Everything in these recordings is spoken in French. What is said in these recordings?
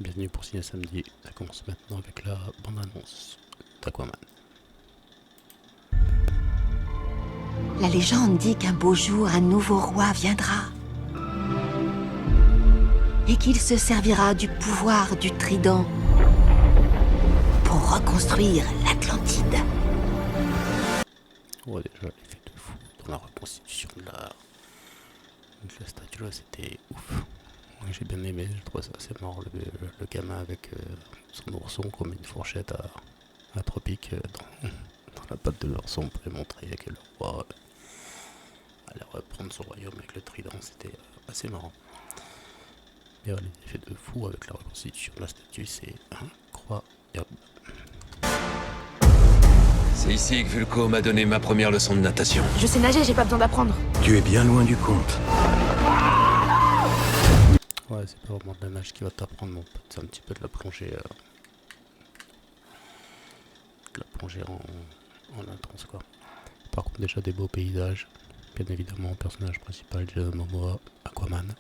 Bienvenue pour Ciné Samedi, ça commence maintenant avec la bande-annonce d'Aquaman. La légende dit qu'un beau jour, un nouveau roi viendra. Et qu'il se servira du pouvoir du trident pour reconstruire l'Atlantide. Ouais, déjà, l'effet de fou dans la reconstitution de la statue là, c'était ouf. Ouais, j'ai bien aimé, je trouve ça assez marrant. Le gamin avec son ourson comme une fourchette à tropique dans la patte de l'ourson pour montrer que le roi allait reprendre son royaume avec le trident, c'était assez marrant. Et ouais, les effets de fou avec la reconstitution de la statue, c'est incroyable. C'est ici que Vulko m'a donné ma première leçon de natation. Je sais nager, j'ai pas besoin d'apprendre. Tu es bien loin du compte. Ouais, c'est pas vraiment de la nage qui va t'apprendre, mon pote, c'est un petit peu de la plongée. En intense, quoi. Par contre, déjà des beaux paysages. Bien évidemment, personnage principal, Jason Momoa, Aquaman,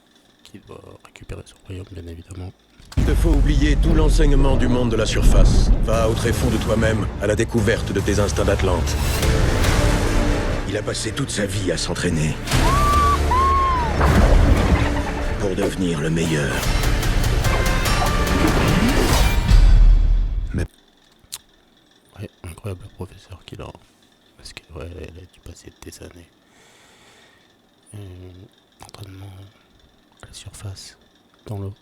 qui doit récupérer son royaume, bien évidemment. Il te faut oublier tout l'enseignement du monde de la surface. Va au tréfonds de toi-même, à la découverte de tes instincts d'Atlante. Il a passé toute sa vie à s'entraîner. Pour devenir le meilleur. Mais... Ouais, incroyable le professeur qu'il a. Parce que, ouais, elle a dû passer des années. Entraînement à la surface, dans l'eau.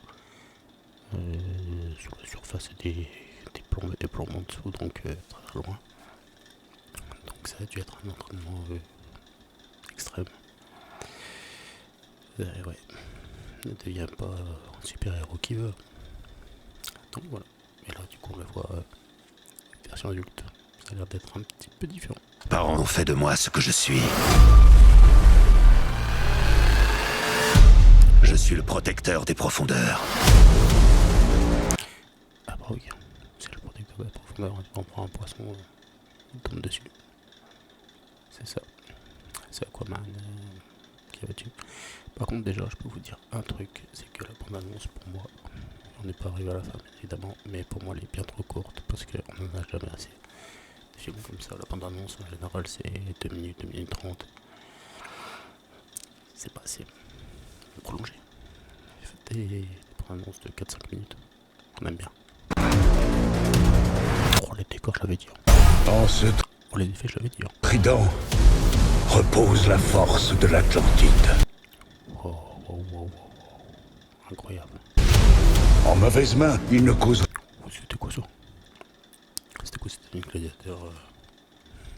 Sur la surface, des plombs en dessous, donc très loin. Donc ça a dû être un entraînement extrême. Ouais, ne devient pas un super-héros qui veut. Donc voilà. Et là, du coup, on le voit version adulte. Ça a l'air d'être un petit peu différent. Parents ont fait de moi ce que je suis. Je suis le protecteur des profondeurs. Ah bah oui, c'est le protecteur de la profondeur. On prend un poisson, on tombe dessus. C'est ça. C'est Aquaman qui va dessus. Par contre, déjà, je peux vous dire un truc, c'est que la bande-annonce, pour moi, on n'est pas arrivé à la fin, évidemment, mais pour moi, elle est bien trop courte, parce qu'on n'en a jamais assez. Des films comme ça, la bande-annonce, en général, c'est 2 minutes, 2 minutes 30. C'est pas assez prolongé. Faites des bandes-annonces de 4-5 minutes. On aime bien. Oh, les décors, je l'avais dit. En ce Oh, les effets, je l'avais dit. trident repose la force de l'Atlantide. Oh. Incroyable. En mauvaise main, il ne cause Oh, c'était quoi ça? C'était quoi? C'était une gladiateur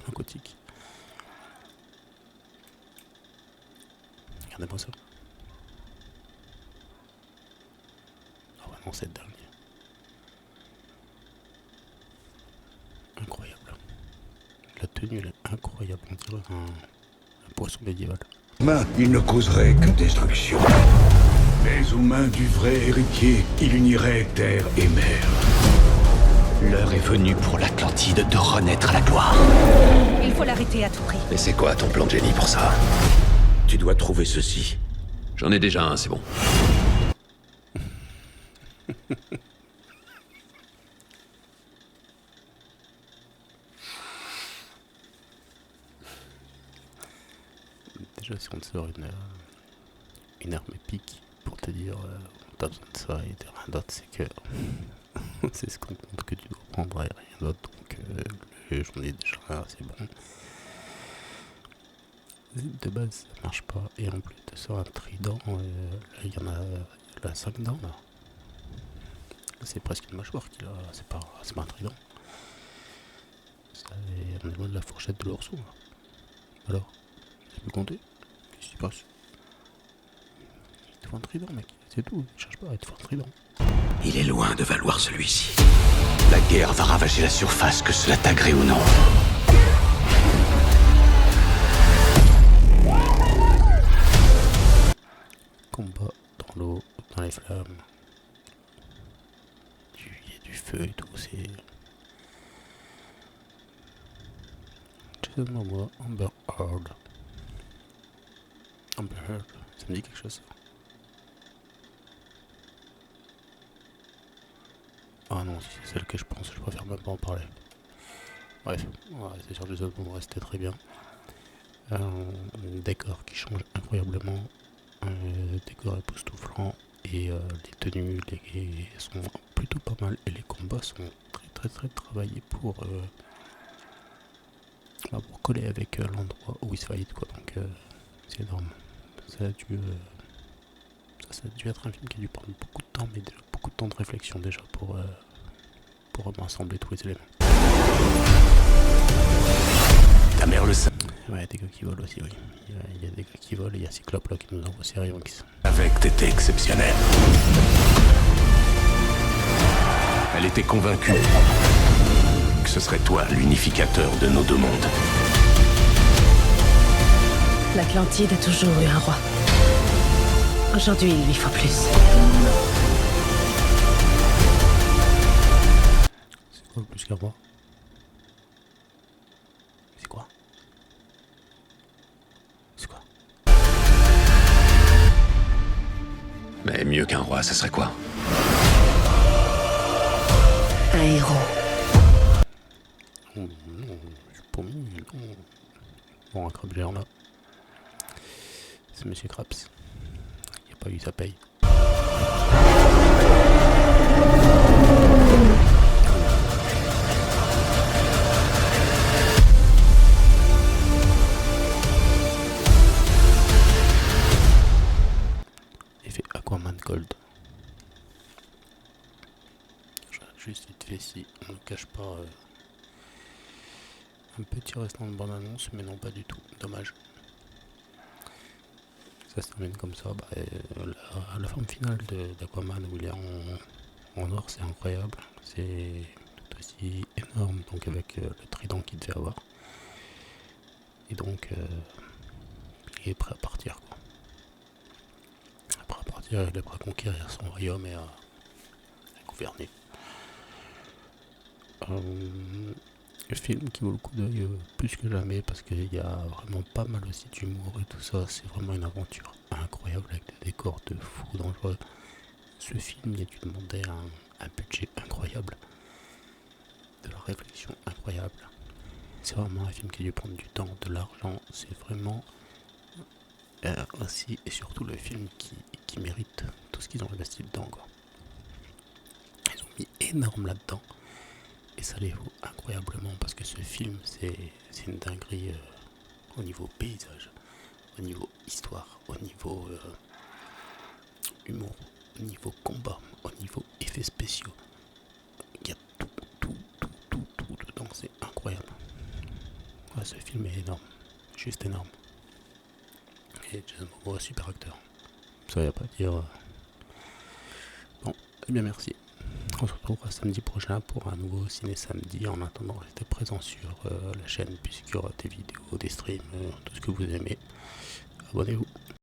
aquatique. Regardez-moi ça. Ah ouais, non, c'est dingue. Incroyable. La tenue, elle est incroyable. On dirait un poisson médiéval. main, il ne causerait que destruction. Mais aux mains du vrai héritier, il unirait terre et mer. L'heure est venue pour l'Atlantide de renaître à la gloire. Il faut l'arrêter à tout prix. Et c'est quoi ton plan de génie pour ça? Tu dois trouver ceci. J'en ai déjà un, c'est bon. Déjà, si on te sort une arme épique pour te dire t'as besoin de ça et de rien d'autre, c'est que c'est ce qu'on compte que tu dois prendre et rien d'autre. Donc j'en ai déjà un, c'est bon. De base, ça marche pas. Et en plus, tu sors un trident. Là, il y en a 5 dents là. C'est presque une mâchoire qu'il a. C'est pas un trident. On est loin de la fourchette de l'ourson. Alors, tu peux compter? Qu'est-ce qui se passe? Il te faut un trident, mec. C'est tout. Il cherche pas, il te faut un trident. Il est loin de valoir celui-ci. La guerre va ravager la surface, que cela t'agrée ou non. Combat dans l'eau, dans les flammes. Il y a du feu et tout. C'est. Jason Momoa, Amber Heard. Amber Heard, ça me dit quelque chose ça. Ah non, si c'est celle que je pense, je préfère même pas en parler. Bref, on va rester sur les autres, on va rester très bien. Un décor qui change incroyablement, un décor époustouflant, et les tenues sont plutôt pas mal, et les combats sont très travaillés pour coller avec l'endroit où ils se fight, quoi. Donc c'est énorme. Ça a dû être un film qui a dû prendre beaucoup de temps, mais beaucoup de temps de réflexion déjà pour assembler tous les éléments. Ta mère le sait. Ouais, des gars qui volent aussi, oui. Il y a des gars qui volent et il y a Cyclope là qui nous envoie ses rayons X. Avec, t'étais exceptionnel. Elle était convaincue que ce serait toi l'unificateur de nos deux mondes. L'Atlantide a toujours eu un roi. Aujourd'hui, il lui faut plus. C'est quoi plus qu'un roi? C'est quoi? C'est quoi? Mais mieux qu'un roi, ce serait quoi? Un héros. Oh, non, je suis pas mis, non. Bon, un crabe géant là. C'est Monsieur Krabs. Il n'a pas eu sa paye. Effet Aquaman Cold. Juste vite fait, si on ne cache pas un petit restant de bande annonce, mais non pas du tout, dommage. Ça se termine comme ça, la forme finale d'Aquaman où il est en or, c'est incroyable, c'est tout aussi énorme, donc avec le trident qu'il devait avoir. Et donc il est prêt à partir, quoi. Prêt à partir, il est prêt à conquérir son royaume et à gouverner. Le film qui vaut le coup d'œil plus que jamais parce qu'il y a vraiment pas mal aussi d'humour et tout ça. C'est vraiment une aventure incroyable avec des décors de fou dangereux. Ce film, il a dû demander un budget incroyable, de la réflexion incroyable. C'est vraiment un film qui a dû prendre du temps, de l'argent. C'est vraiment ainsi et surtout le film qui mérite tout ce qu'ils ont investi dedans, quoi. Ils ont mis énorme là-dedans. Et ça les vaut incroyablement parce que ce film, c'est une dinguerie au niveau paysage, au niveau histoire, au niveau humour, au niveau combat, au niveau effets spéciaux. Il y a tout dedans, c'est incroyable. Ouais, ce film est énorme, juste énorme. Et Jason Momoa, super acteur. Ça, y a pas à dire. Bon, eh bien merci. On se retrouvera samedi prochain pour un nouveau Ciné Samedi. En attendant, restez présents sur la chaîne puisqu'il y aura des vidéos, des streams, tout ce que vous aimez. Abonnez-vous.